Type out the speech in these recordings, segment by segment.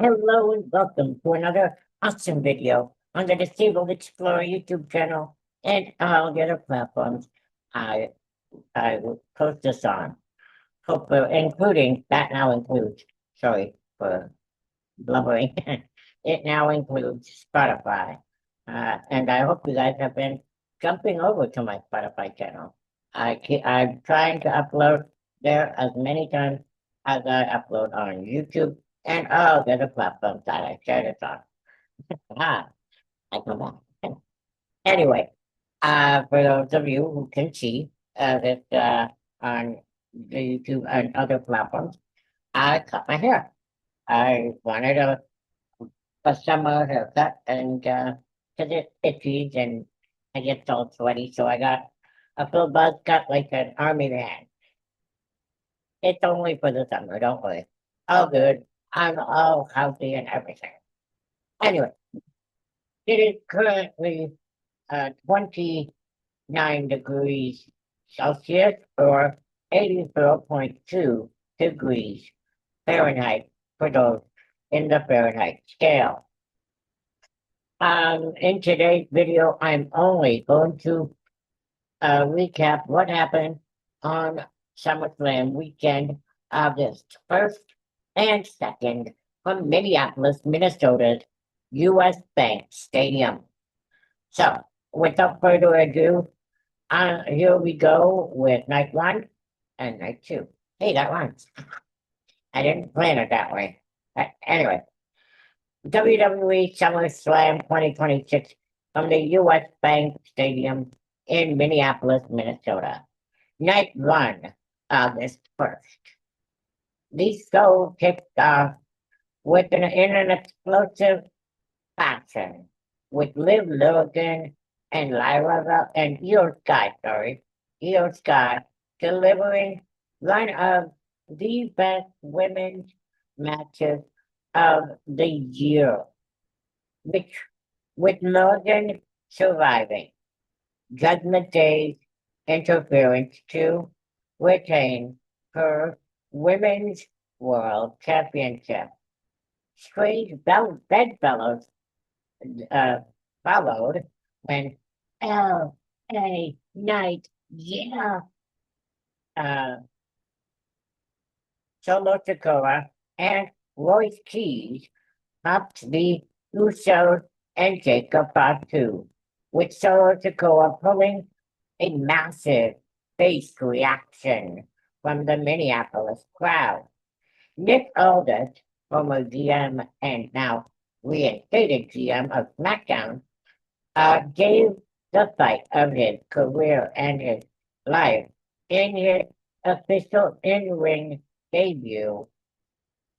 Hello and welcome to another awesome video on the Disabled Explorer YouTube channel and all the other platforms I I will post this on. Hope including that now includes, sorry for blubbering, it now includes Spotify. And I hope you guys have been jumping over to my Spotify channel. I'm trying to upload there as many times as I upload on YouTube and all the other platforms that I share this on. Ah, I come back. Anyway, for those of you who can see this on the YouTube and other platforms, I cut my hair. I wanted a summer haircut and because it itches and I get all sweaty, so I got a full buzz cut like an army man. It's only for the summer, don't worry. All good. I'm all healthy and everything. Anyway, it is currently 29 degrees Celsius or 84.2 degrees Fahrenheit for those in the Fahrenheit scale. In today's video, I'm only going to recap what happened on SummerSlam Weekend, August 1st and 2nd from Minneapolis, Minnesota's US Bank Stadium. So, without further ado, here we go with night one and night two. Hey, that rhymes. I didn't plan it that way. Anyway, WWE SummerSlam 2026 from the US Bank Stadium in Minneapolis, Minnesota. Night one, August 1st. The show kicked off in an explosive fashion with Liv Logan and Lyra and Io Sky delivering one of the best women's matches of the year, which with Logan surviving Judgment Day's interference to retain her Women's World Championship. Strange bedfellows uh, followed when L.A. Knight, yeah, uh, Solo Takora and Royce Keys topped the Usos and Jacob Fatu, with Solo Takora pulling a massive face reaction from the Minneapolis crowd. Nick Aldis, former GM and now reinstated GM of SmackDown, gave the fight of his career and his life in his official in-ring debut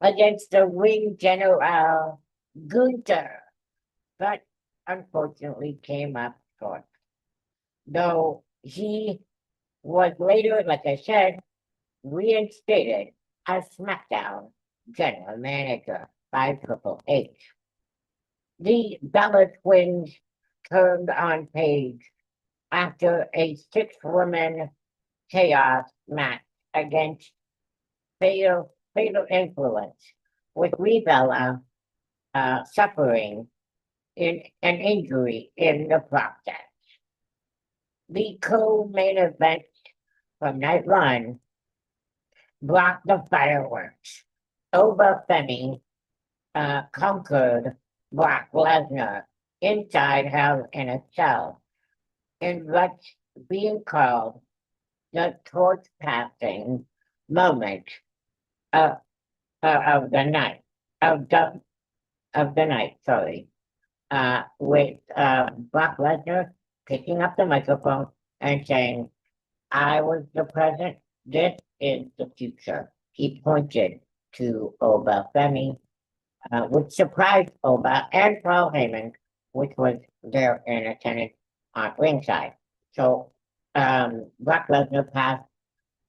against the ring general Gunther, but unfortunately came up short. Though he was later, like I said, reinstated as SmackDown general manager by Triple H. The Bella Twins turned on Paige after a six-woman chaos match against Fatal Influence, with Rebella suffering an injury in the process. The co-main event from night one brought the fireworks. Femi conquered Brock Lesnar inside Hell in a Cell in what's being called the torch passing moment uh, of the night of the night. Sorry, with Brock Lesnar picking up the microphone and saying, "I was the present. This is the future." He pointed to Oba Femi, which surprised Oba and Paul Heyman, which was there in attendance on ringside. So Brock Lesnar passed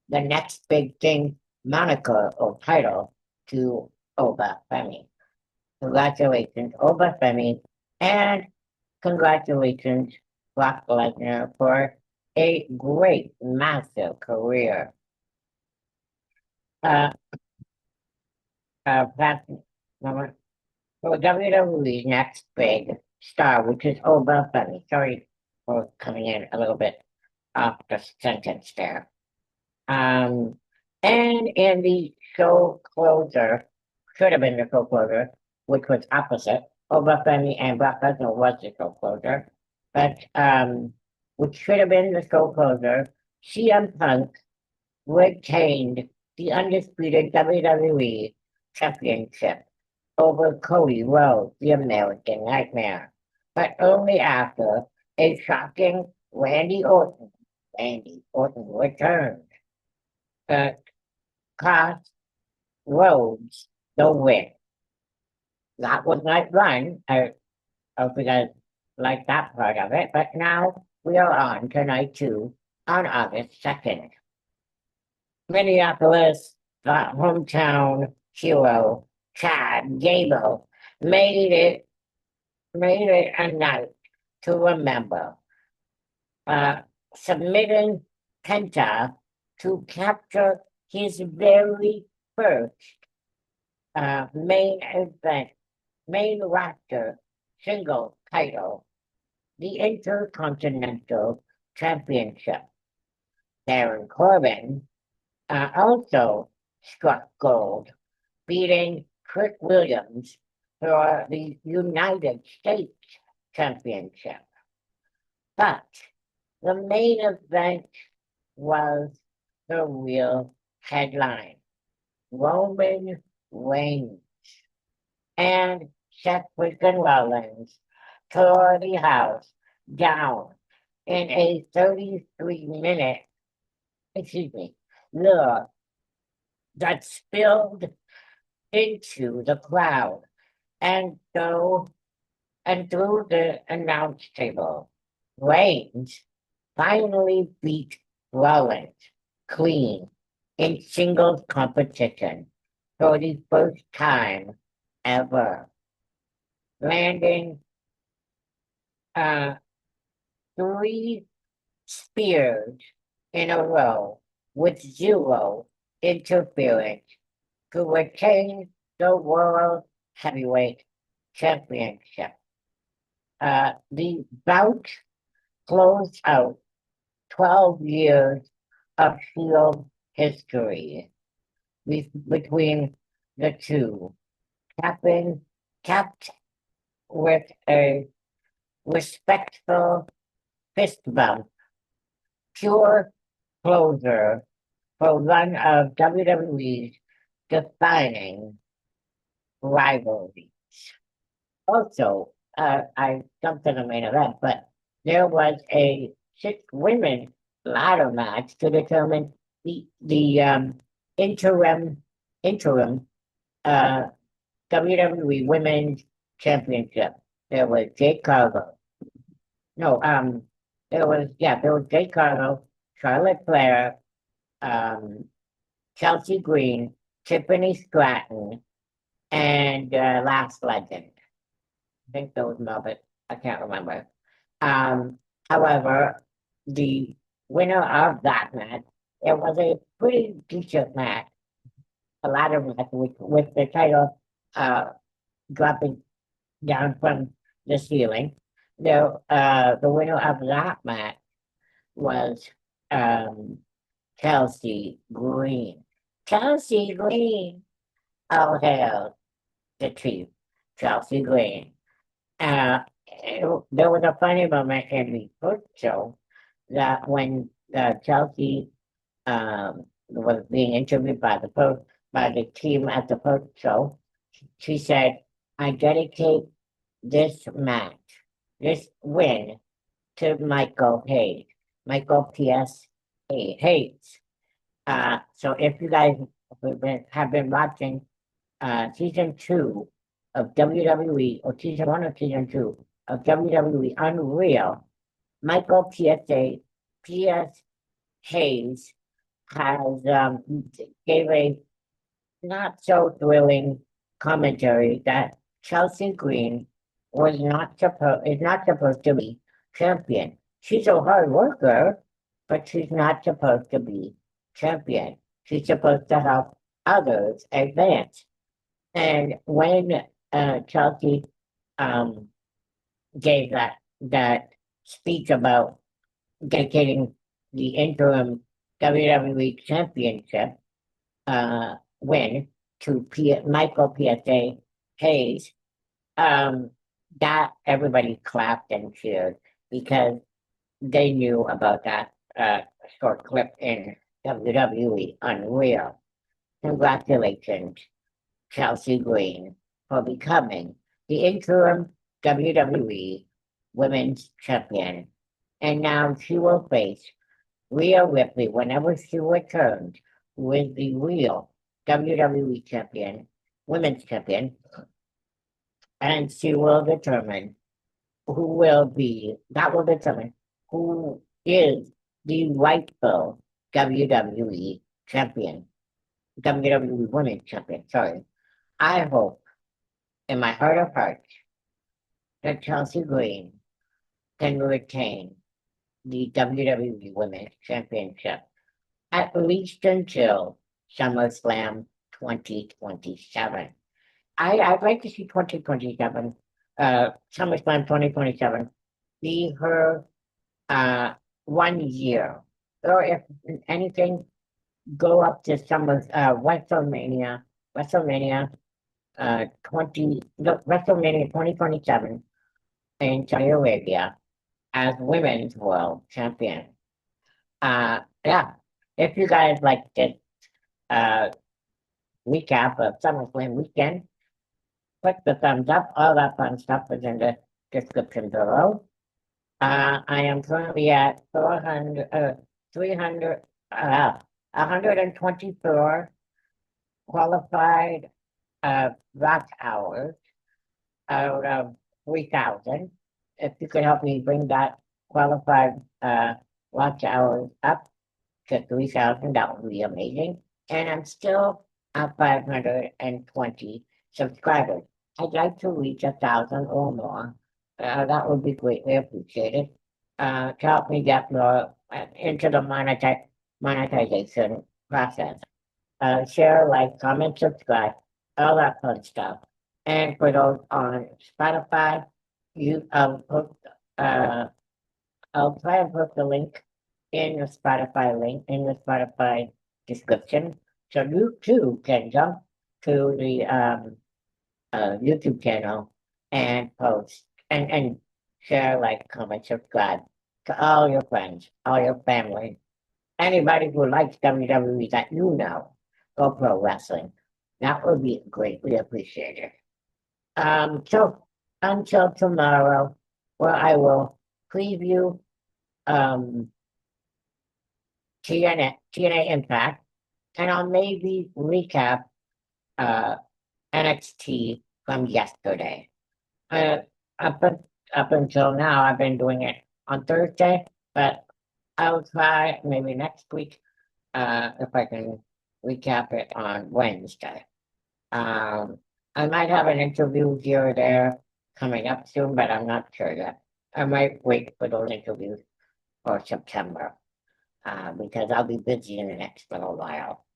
the next big thing moniker or title to Oba Femi. Congratulations, Oba Femi, and congratulations, Brock Lesnar, for a great, massive career. Uh, past moment. for WWE's next big star, which is Obel Funny. Sorry for coming in a little bit off the sentence there. And in the show closer, should have been the show closer, which was opposite. Obel Funny and Brock Lesnar was the show closer, but which should have been the show closer. CM Punk retained the undisputed WWE Championship over Cody Rhodes, the American Nightmare, but only after a shocking Randy Orton returned, cost Rhodes the win. That was not fun. I hope you guys like that part of it, but now we are on to night 2 on August 2nd. Minneapolis, hometown hero, Chad Gable, made it a night to remember, submitting Penta to capture his very first main roster single title, the Intercontinental Championship. Baron Corbin also struck gold, beating Trick Williams for the United States Championship. But the main event was the real headline. Roman Reigns and Seth freaking Rollins tore the house down in a 33-minute, lure that spilled into the crowd and through the announce table. Reigns finally beat Rollins clean in singles competition for the first time ever, landing 3 spears in a row with 0 interference to retain the World Heavyweight Championship. The bout closed out 12 years of Shield history between the two, capped with a respectful fist bump, pure closer for one of WWE's defining rivalries. Also, I jumped to the main event, but there was a 6-women ladder match to determine the interim WWE Women's Championship. There was Jake Cargo. No, there was Jake Cargo, Charlotte Flair, Chelsea Green, Tiffany Stratton, and Last Legend. I think there was more, but I can't remember. However, the winner of that match, it was a pretty decent match, a ladder match with the title dropping down from the ceiling. The winner of that match was Chelsea Green. Chelsea Green. All hail the chief, Chelsea Green. There was a funny moment in the first show that when Chelsea was being interviewed by the team at the first show, she said, "I dedicate this match, this win, to Michael Hayes, Michael P.S. Hayes." So if you guys have been watching season 2 of WWE, or season 1 or season 2 of WWE Unreal, Michael P.S. Hayes has gave a not so thrilling commentary that Chelsea Green is not supposed to be champion. She's a hard worker, but she's not supposed to be champion. She's supposed to help others advance. And when Chelsea gave that speech about dedicating the interim WWE Championship win to Michael PSA Hayes, that everybody clapped and cheered because they knew about that short clip in WWE. Unreal. Congratulations, Chelsea Green, for becoming the interim WWE Women's Champion. And now she will face Rhea Ripley whenever she returns with the real WWE Champion, Women's Champion, and she will determine that will determine who is the rightful WWE Champion, WWE Women's Champion, sorry. I hope in my heart of hearts that Chelsea Green can retain the WWE Women's Championship at least until SummerSlam 2027. I'd like to see 2027, SummerSlam 2027, be her 1 year, or if anything, go up to WrestleMania 2027 in Saudi Arabia as Women's World Champion. Yeah, if you guys like this recap of SummerSlam Weekend, click the thumbs up. All that fun stuff is in the description below. I am currently at 124 qualified watch hours out of 3,000. If you could help me bring that qualified watch hours up to 3,000, that would be amazing. And I'm still at 520 subscribers. I'd like to reach 1,000 or more. That would be greatly appreciated. To help me get more into the monetization process. Share, like, comment, subscribe, all that fun stuff. And for those on Spotify, I'll try and put the link in the Spotify description, so you too can jump to the YouTube channel and post and share, like, comment, subscribe to all your friends, all your family, anybody who likes WWE that you know, or pro wrestling. That would be greatly appreciated. So until tomorrow, where I will preview TNA Impact, and I'll maybe recap NXT from yesterday. Up until now, I've been doing it on Thursday, but I'll try maybe next week if I can recap it on Wednesday. I might have an interview here or there coming up soon, but I'm not sure yet. I might wait for those interviews for September because I'll be busy in the next little while.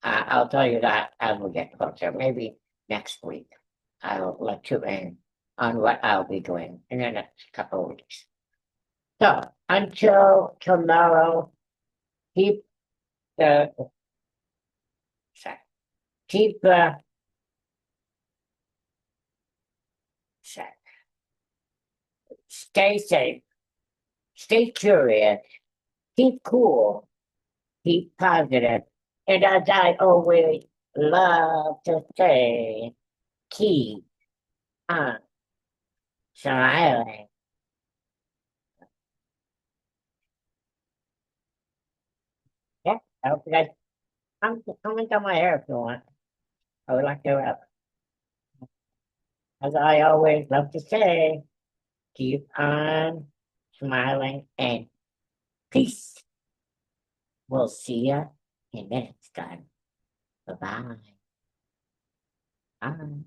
I'll tell you that as we get closer. Maybe next week I'll let you in on what I'll be doing in the next couple of weeks. So until tomorrow, keep the stay safe, stay curious, keep cool, keep positive, and as I always love to say, keep on smiling. Yeah, I hope you guys comment on my hair if you want. I would like to, as I always love to say, keep on smiling and peace. We'll see you in the next time. Bye-bye. Bye.